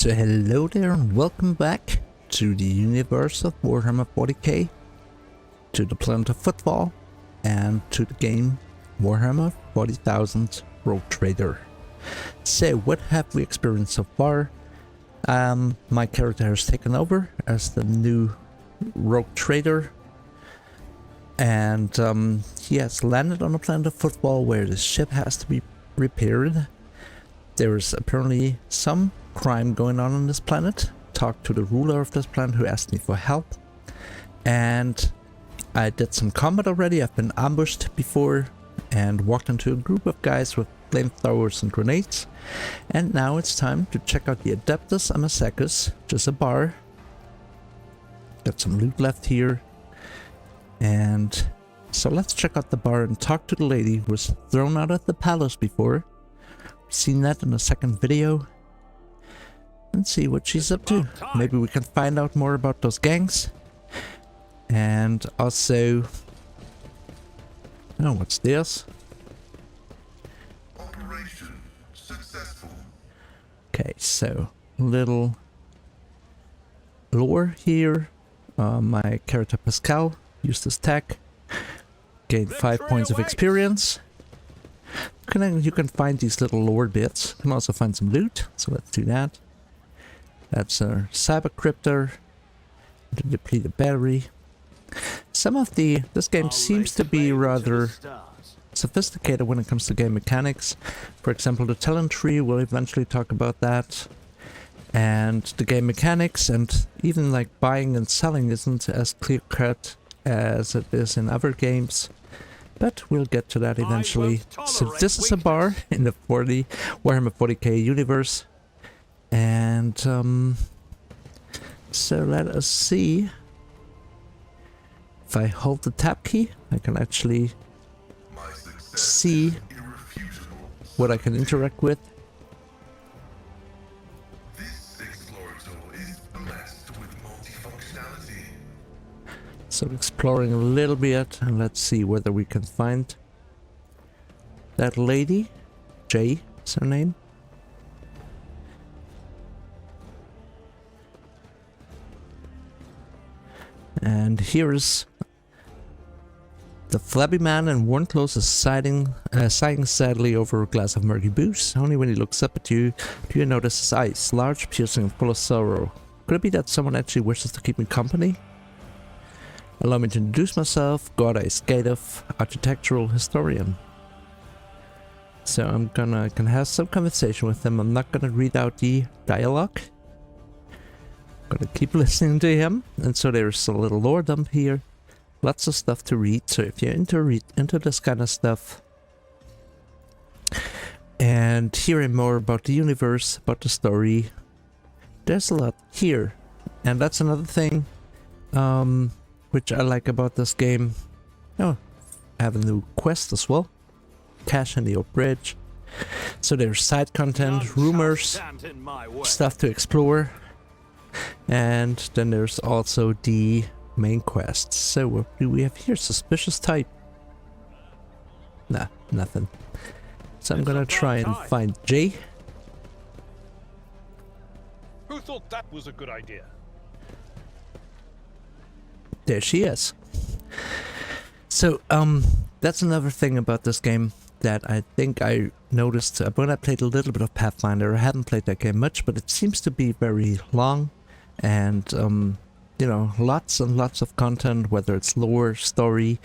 So hello there and welcome back to the universe of Warhammer 40k, to the planet of Footfall, and to the game Warhammer 40,000 Rogue Trader. So what have we experienced so far? My character has taken over as the new Rogue Trader, and he has landed on the planet of Footfall where the ship has to be repaired. There is apparently some crime going on this planet. Talked to the ruler of this planet who asked me for help, and I did some combat already. I've been ambushed before and walked into a group of guys with flamethrowers and grenades, and now it's time to check out the Adeptus Amazecus, just a bar. Got some loot left here, and so let's check out the bar and talk to the lady who was thrown out of the palace before. Seen that in the second video, and see what she's up to. Maybe we can find out more about those gangs, and also, oh, what's this? Operation successful. Okay, so little lore here. My character Pascal used this tech, gained 5 points of experience. You can find these little lore bits. You can also find some loot, so let's do that. That's a cyber cryptor, the depleted battery. Some of this game seems to be rather sophisticated when it comes to game mechanics. For example, the talent tree, we'll eventually talk about that. And the game mechanics, and even like buying and selling, isn't as clear-cut as it is in other games. But we'll get to that eventually. So this is a bar in the Warhammer 40k universe. And so let us see. If I hold the tab key, I can actually see what I can interact with. This explorator is blessed with multifunctionality. So exploring a little bit, and let's see whether we can find that lady. Jay is her name. And here is the flabby man in worn clothes is sighing sadly over a glass of murky booze. Only when he looks up at you do you notice his eyes, large, piercing, and full of sorrow. Could it be that someone actually wishes to keep me company? Allow me to introduce myself, Gorda Iskadov, architectural historian. So I'm gonna have some conversation with him. I'm not gonna read out the dialogue. Gonna keep listening to him, and so there's a little lore dump here, lots of stuff to read. So if you're into this kind of stuff and hearing more about the universe, about the story, there's a lot here. And that's another thing which I like about this game. Oh, I have a new quest as well, cache in the old bridge. So there's side content, rumors, stuff to explore. And then there's also the main quest. So what do we have here? Suspicious type. Nah, nothing. So I'm gonna try and find Jay. Who thought that was a good idea? There she is. So that's another thing about this game that I think I noticed when I played a little bit of Pathfinder. I haven't played that game much, but it seems to be very long. And you know, lots and lots of content, whether it's lore, story,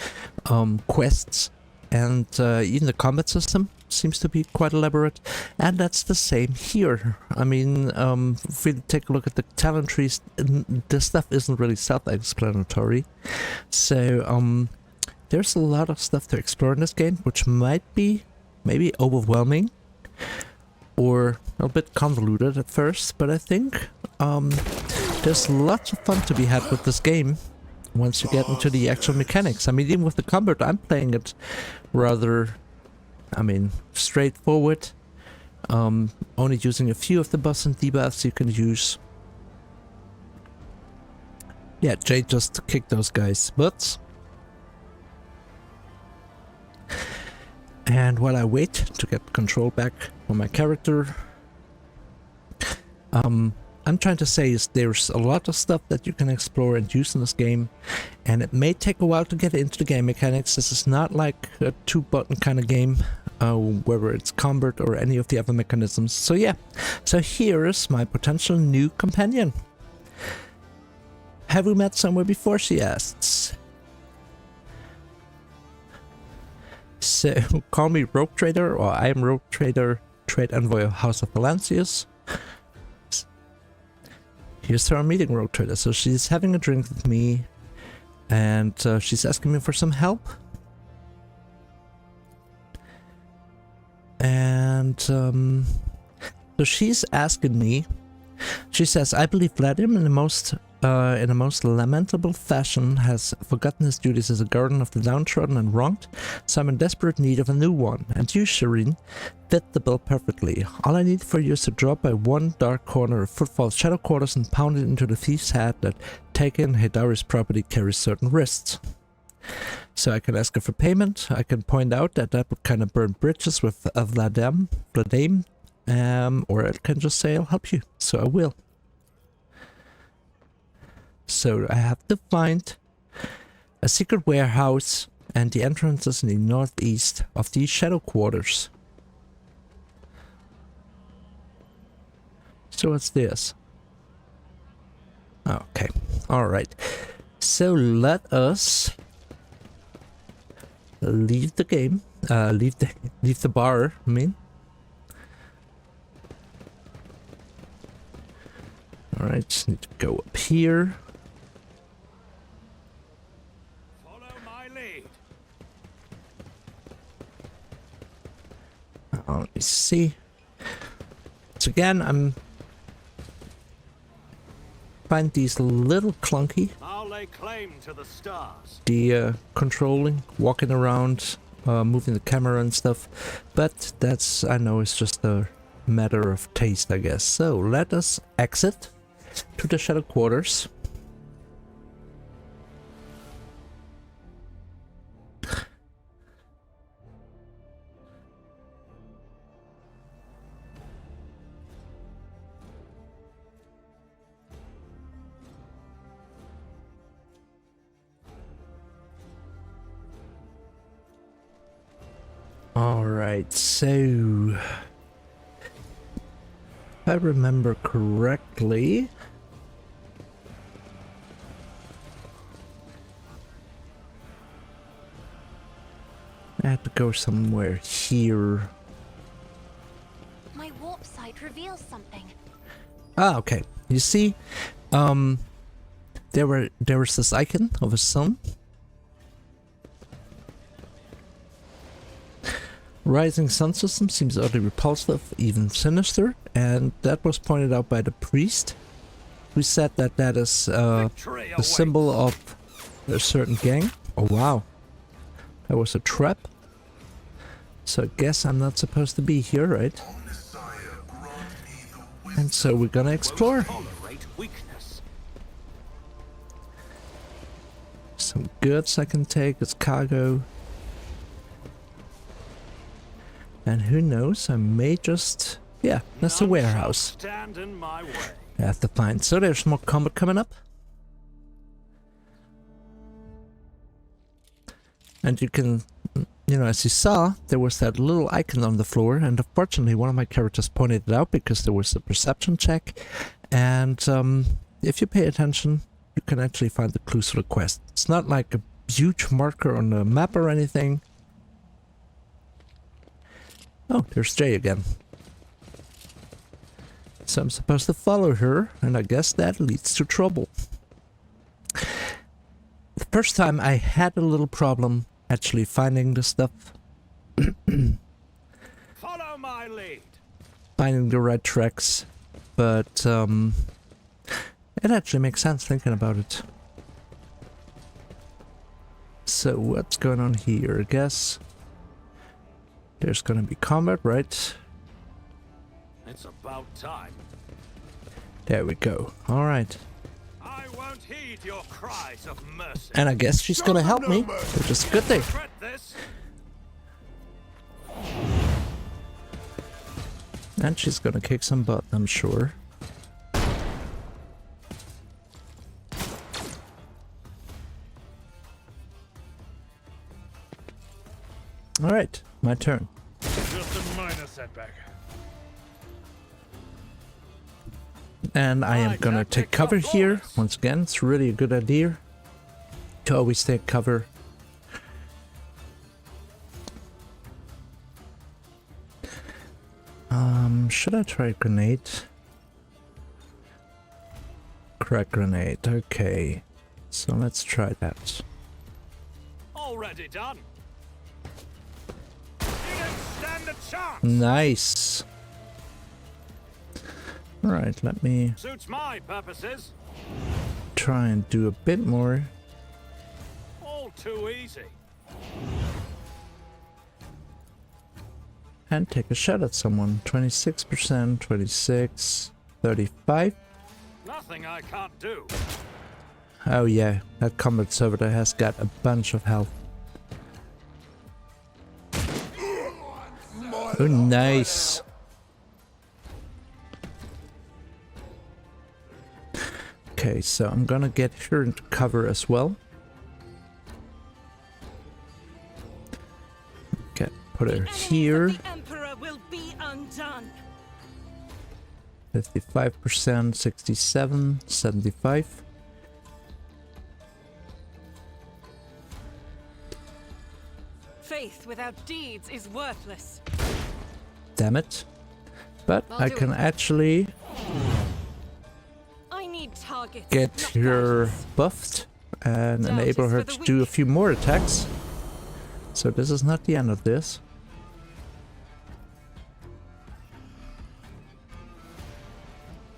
quests, and even the combat system seems to be quite elaborate. And that's the same here. I mean, if we take a look at the talent trees, this stuff isn't really self-explanatory. So there's a lot of stuff to explore in this game, which might be maybe overwhelming or a bit convoluted at first, but I think there's lots of fun to be had with this game once you get into the actual mechanics. I mean, even with the combat, I'm playing it rather, I mean, straightforward. Only using a few of the buffs and debuffs you can use. Yeah, Jay just kicked those guys' butts. And while I wait to get control back on my character, I'm trying to say is there's a lot of stuff that you can explore and use in this game, and it may take a while to get into the game mechanics. This is not like a 2-button kind of game, whether it's combat or any of the other mechanisms. So yeah, so here is my potential new companion. Have we met somewhere before, she asks. So, call me Rogue Trader, or I am Rogue Trader, Trade Envoy of House of Valancius. Here's her meeting, Rogue Trader. So she's having a drink with me, and she's asking me for some help. And so she's asking me. She says, "I believe Vladimir in the most lamentable fashion has forgotten his duties as a guardian of the downtrodden and wronged, so I'm in desperate need of a new one, and you, Shireen, fit the bill perfectly. All I need for you is to drop by one dark corner of Footfall's shadow quarters and pound it into the thief's head that taking Hidari's property carries certain risks." So I can ask her for payment. I can point out that would kind of burn bridges with Vladame, or I can just say I'll help you. So I will. So I have to find a secret warehouse and the entrances in the northeast of these shadow quarters. So what's this? Okay, alright. So let us leave the game, leave the bar, I mean. Alright, just need to go up here. Follow my lead. Let me see. So again, I'm find these a little clunky. I'll lay claim to the stars. The controlling, walking around, moving the camera and stuff, but that's, I know, it's just a matter of taste, I guess. So let us exit to the shadow quarters. Alright, so if I remember correctly, I had to go somewhere here. My warp sight reveals something. Ah, okay. You see, there was this icon of a sun. Rising sun system seems oddly repulsive, even sinister, and that was pointed out by the priest, who said that that is the symbol of a certain gang. Oh wow, that was a trap. So I guess I'm not supposed to be here, right? And so we're gonna explore. Some goods I can take as cargo. And who knows, I may just... yeah, that's the warehouse. I have to find. So there's more combat coming up. And you can, you know, as you saw, there was that little icon on the floor, and unfortunately one of my characters pointed it out because there was a perception check. And if you pay attention, you can actually find the clues for the quest. It's not like a huge marker on the map or anything. Oh, there's Jay again. So I'm supposed to follow her, and I guess that leads to trouble. The first time I had a little problem actually finding the stuff. Follow my lead. Finding the right tracks, but it actually makes sense thinking about it. So what's going on here, I guess? There's gonna be combat, right? It's about time. There we go. Alright. I won't heed your cries of mercy. And I guess she's gonna help me, which is a good thing. Regret this? And she's gonna kick some butt, I'm sure. Alright, my turn. Just a minor setback. And I am gonna take cover here. Once again, it's really a good idea to always take cover. Should I try a grenade? Crack grenade, okay. So let's try that. Already done. You don't stand a chance. Nice. Alright, let me Suits my purposes. try and do a bit more. All too easy. And take a shot at someone. 26%, 26, 35. Nothing I can't do. Oh yeah, that combat servitor has got a bunch of health. Oh, nice. Okay, so I'm gonna get her into cover as well. Okay, put her here. The Emperor will be undone. 55%, 67, 75. Faith without deeds is worthless. Damn it. But I can actually I need targets. get not her battles. buffed and Doubt enable is her for the to do a weak. few more attacks. So this is not the end of this.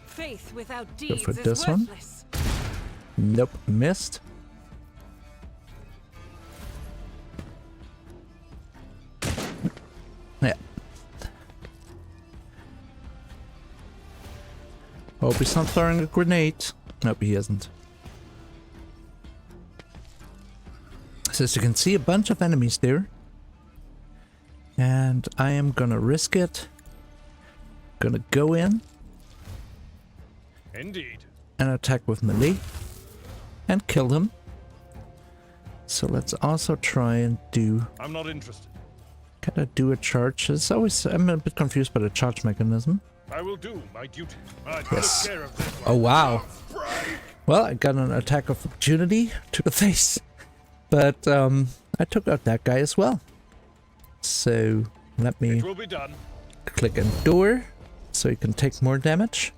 Faith without deeds for is this one. worthless. Nope, missed. Yeah. Hope he's not throwing a grenade. Nope, he isn't. So as you can see, a bunch of enemies there. And I am gonna risk it. Gonna go in Indeed. and attack with melee. And kill him. So let's also try and do... I'm not interested. Can I do a charge? It's always... I'm a bit confused by the charge mechanism. I will do my duty. I Yes. took care of this one. Oh, wow. Well, I got an attack of opportunity to the face. But I took out that guy as well. So let me It will be done. click endure so he can take more damage.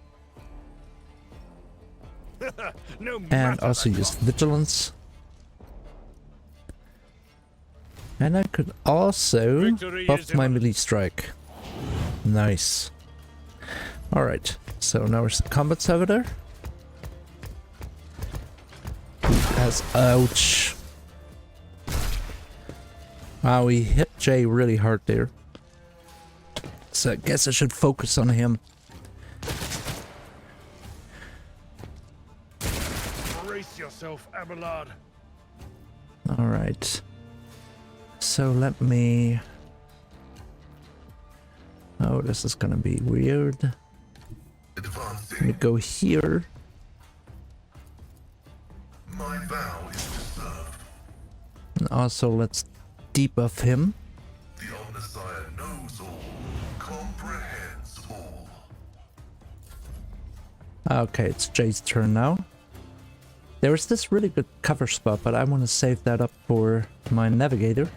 No And matter also the use cost. vigilance. And I could also Victory buff is my imminent. melee strike. Nice. Alright, so now it's the combat servitor. Who has... Ouch. Wow, he hit Jay really hard there. So I guess I should focus on him. Brace yourself, Abelard. Alright. So let me... Oh, this is gonna be weird. Let me Advancing. go here. My vow is to serve. And also let's debuff him. The Omnissiah knows all, comprehends all. Okay, it's Jay's turn now. There is this really good cover spot, but I want to save that up for my navigator.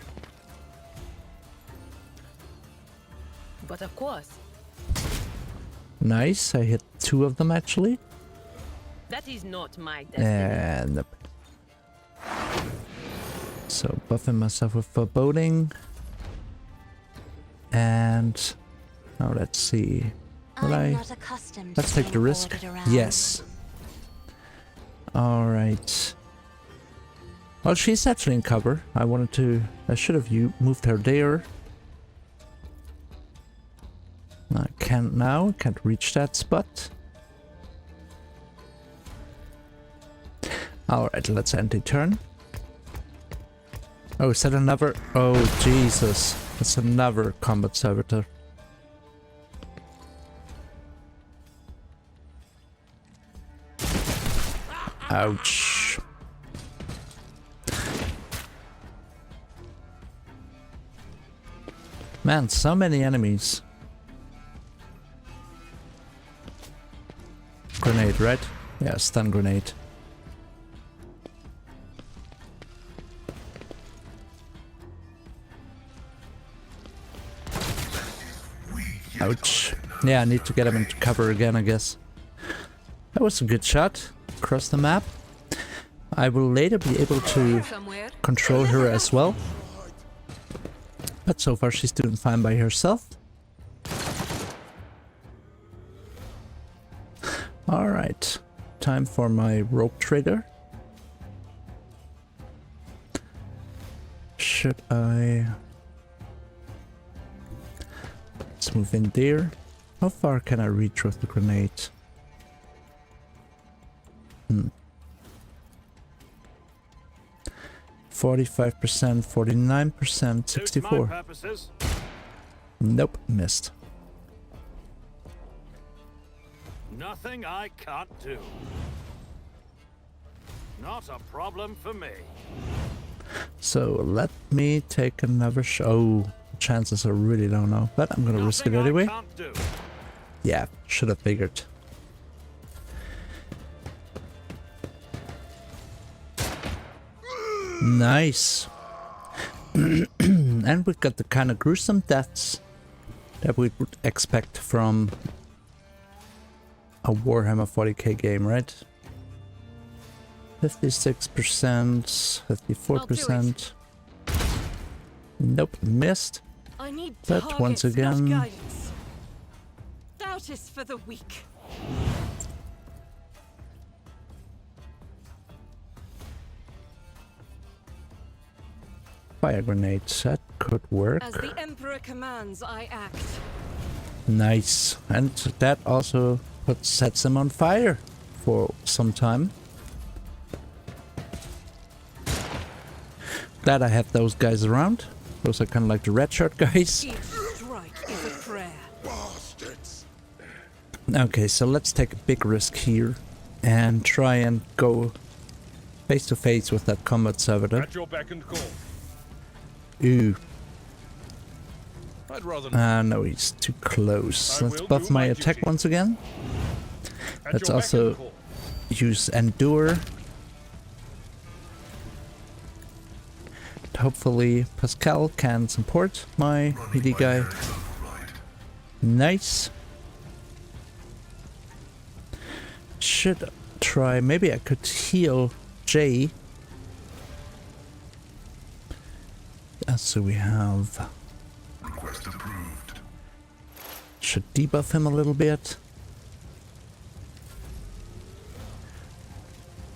But of course, Nice, I hit 2 of them actually. that is not my destiny. And... So, buffing myself with foreboding. And... Now let's see. Will I'm I... not accustomed to Let's take the being risk. ordered around. Yes. Alright. Well, she's actually in cover. I wanted to... I should have moved her there. I can't now. Can't reach that spot. Alright, let's end the turn. Oh, is that another... Oh, Jesus. That's another combat servitor. Ouch. Man, so many enemies. Grenade, right? Yeah, stun grenade. Ouch. Yeah, I need to get him into cover again, I guess. That was a good shot across the map. I will later be able to Somewhere. control her as well. But so far she's doing fine by herself. Alright, time for my rope trader. Should I... Let's move in there. How far can I reach with the grenade? 45%, 49%, 64. Purposes. Nope, missed. Nothing I can't do. Not a problem for me. So let me take another oh, chances are really low now, but I'm gonna risk it Nothing I anyway. can't do. Yeah, should have figured. Nice. And we got the kind of gruesome deaths that we would expect from a Warhammer 40k game, right? 56%, 54%. Nope, missed. I need But targets, once not again- guidance. Doubt is for the weak. Fire grenades, that could work. As the Emperor commands, I act. Nice. And that also sets them on fire for some time. Glad I have those guys around. Those are kind of like the red shirt guys. Each strike is a prayer. Okay, so let's take a big risk here and try and go face to face with that combat servitor. At your beck and call. Ooh, I'd rather not. no, he's too close. I Let's will buff do my my attack duty. once again. At Let's your beck also and call. use Endure. Hopefully Pascal can support my melee guy. Override. Nice. Should try, maybe I could heal Jay. So we have, Request approved. should debuff him a little bit.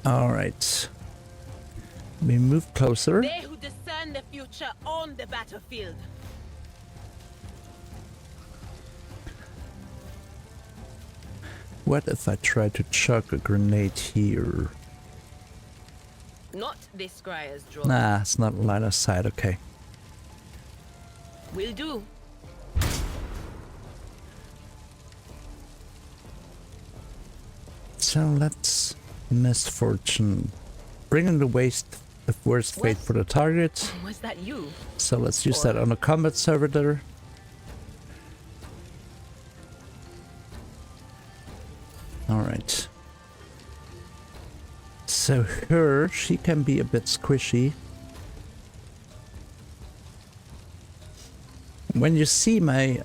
Alright. We move closer. They who discern the future on the battlefield. What if I try to chuck a grenade here? Not this scryer's draw. Nah, it's not line of sight, okay. Will do. So let's misfortune. Bringing the worst fate for the target. Was that you? So let's use that on a combat servitor. Alright. So her, she can be a bit squishy. When you see my,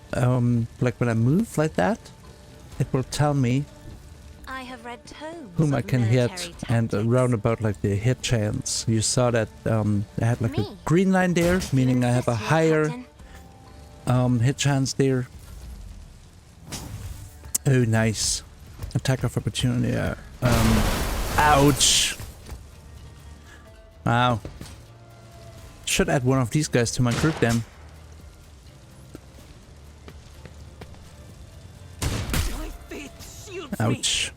like when I move like that, it will tell me I have read tomes whom of I can military hit and tactics. around about like the hit chance. You saw that I had like a Me? green line there, You meaning I have a insist, higher Captain. hit chance there. Oh, nice. Attack of opportunity. Ouch. Wow. Should add one of these guys to my group then. My fate shields me. Ouch.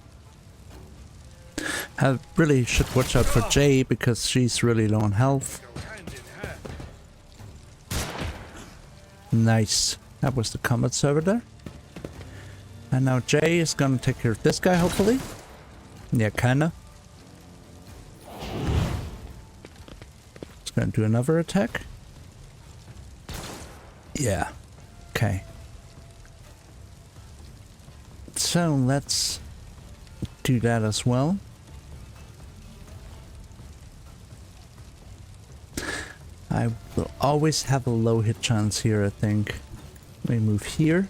I really should watch out for Jay because she's really low on health. Go hand in hand. Nice. That was the combat servitor. And now Jay is gonna take care of this guy, hopefully. Yeah, kinda. It's gonna do another attack. Yeah. Okay. So let's do that as well. I will always have a low hit chance here, I think. Let me move here.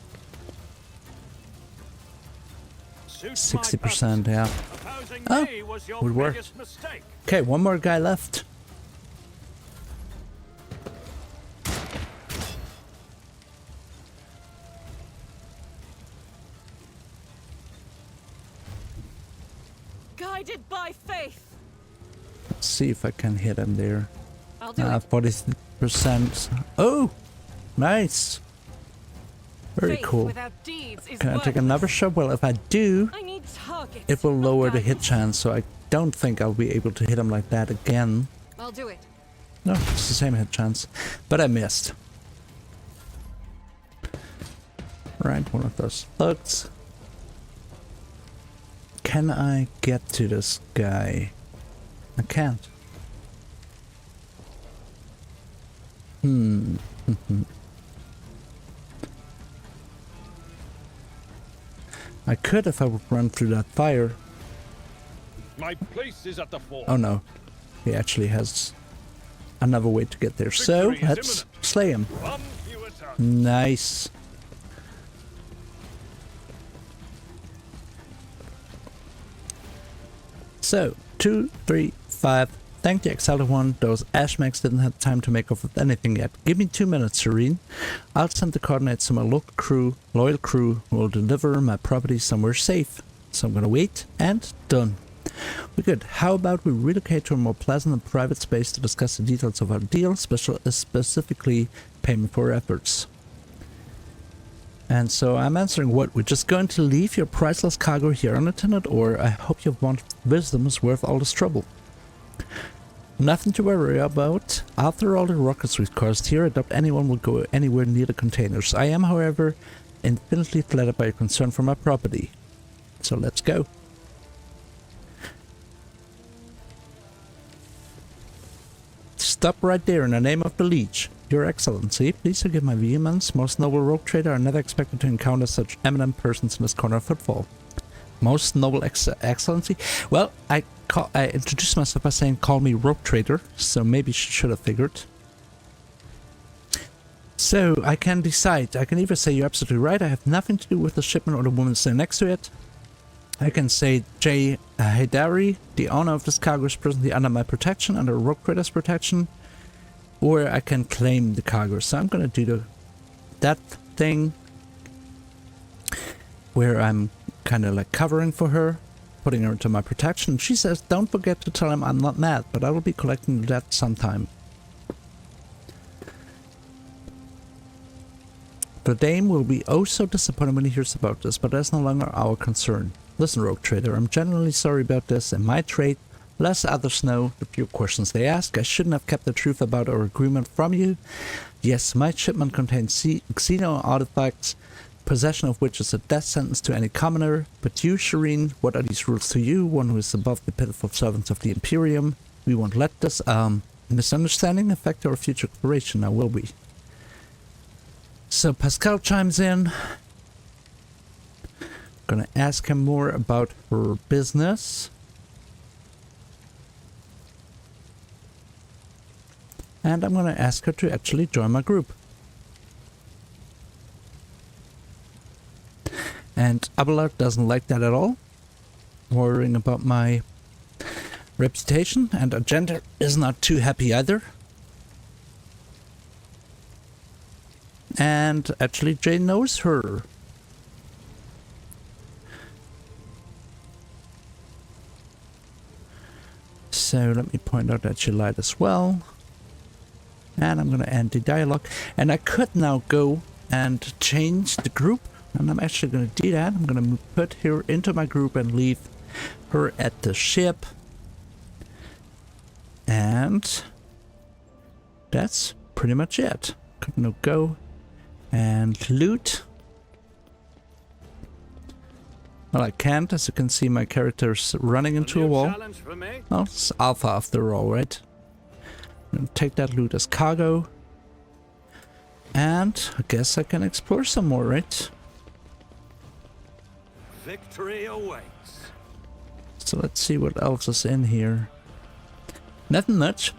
60%, yeah. Oh, would work. Okay, one more guy left. Guided by faith. Let's see if I can hit him there. I'll do it. 40%. Oh, nice. Very Faith cool. without deeds is Can I take worthless. another shot? Well, if I do, I need targets. it will not lower the hit guidance. chance, so I don't think I'll be able to hit him like that again. I'll do it. No, it's the same hit chance. But I missed. Right, one of those thugs. Can I get to this guy? I can't. I could if I would run through that fire. My place is at the fort. Oh no. He actually has another way to get there. So, Victory is let's imminent. slay him. One fewer target. Nice. So, 2, 3, 5. Thank the Exalted One. Those Ashmax didn't have time to make off with anything yet. Give me 2 minutes, Serene. I'll send the coordinates to my local crew, loyal crew, who will deliver my property somewhere safe. So I'm gonna wait, and done. We're good. How about we relocate to a more pleasant and private space to discuss the details of our deal, specifically payment for our efforts. And so I'm answering what? We're just going to leave your priceless cargo here unattended, or I hope your want wisdom is worth all this trouble. Nothing to worry about. After all the rockets we've caused here, I doubt anyone will go anywhere near the containers. I am, however, infinitely flattered by your concern for my property. So let's go. Stop right there in the name of the Leech. Your Excellency, please forgive my vehemence. Most noble rogue trader, I never expected to encounter such eminent persons in this corner of Footfall. Most noble Excellency? Well, I introduced myself by saying call me rogue trader, so maybe she should have figured. So, I can decide. I can either say you're absolutely right, I have nothing to do with the shipment or the woman sitting next to it. I can say J. Haydari, the owner of this cargo, is presently under my protection, under rogue trader's protection. Or I can claim the cargo. So I'm gonna do that thing where I'm kind of like covering for her, putting her into my protection. She says, don't forget to tell him I'm not mad, but I will be collecting that sometime. The dame will be oh so disappointed when he hears about this, but that's no longer our concern. Listen, rogue trader, I'm genuinely sorry about this. In my trade, less others know the few questions they ask. I shouldn't have kept the truth about our agreement from you. Yes, my shipment contains xeno artifacts, possession of which is a death sentence to any commoner. But you, Shireen, what are these rules to you, one who is above the pitiful servants of the Imperium? We won't let this misunderstanding affect our future cooperation, now will we? So Pascal chimes in. Gonna ask him more about her business. And I'm gonna ask her to actually join my group. And Abelard doesn't like that at all. Worrying about my reputation, and Agenda is not too happy either. And actually Jane knows her. So let me point out that she lied as well. And I'm going to end the dialogue. And I could now go and change the group. And I'm actually going to do that. I'm going to put her into my group and leave her at the ship. And that's pretty much it. Could now go and loot. Well, I can't. As you can see, my character's running into a wall. Challenge for me? Well, it's alpha after all, right? I'm gonna take that loot as cargo. And I guess I can explore some more, right? Victory awaits. So let's see what else is in here. Nothing much,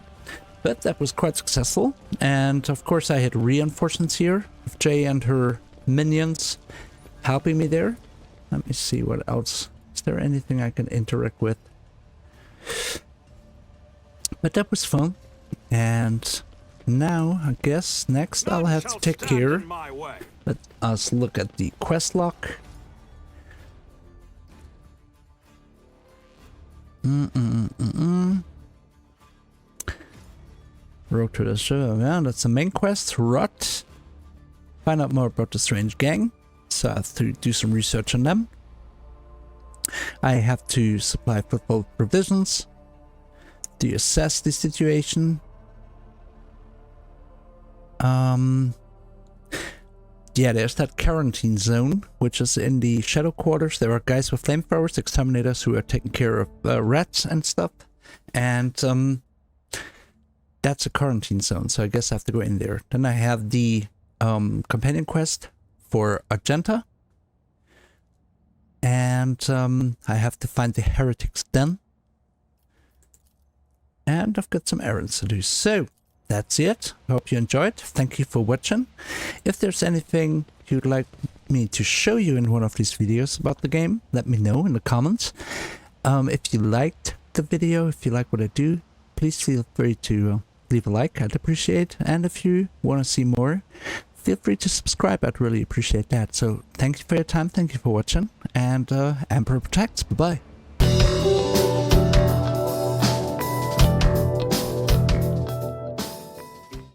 but that was quite successful. And of course I had reinforcements here of Jay and her minions helping me there. Let me see what else. Is there anything I can interact with? But that was fun. And now I guess next I'll have to take care. Let us look at the quest log. Road to the show. Yeah, that's the main quest. Rot. Find out more about the strange gang. So I have to do some research on them. I have to supply Footfall provisions. To assess the situation. Yeah, there's that quarantine zone, which is in the shadow quarters. There are guys with flamethrowers, exterminators who are taking care of rats and stuff. And that's a quarantine zone, so I guess I have to go in there. Then I have the companion quest for Argenta. And I have to find the heretics den. And I've got some errands to do. So that's it. I hope you enjoyed. Thank you for watching. If there's anything you'd like me to show you in one of these videos about the game, let me know in the comments. If you liked the video, if you like what I do, please feel free to leave a like. I'd appreciate it. And if you want to see more, feel free to subscribe. I'd really appreciate that. So thank you for your time. Thank you for watching. And Emperor protects. Bye-bye.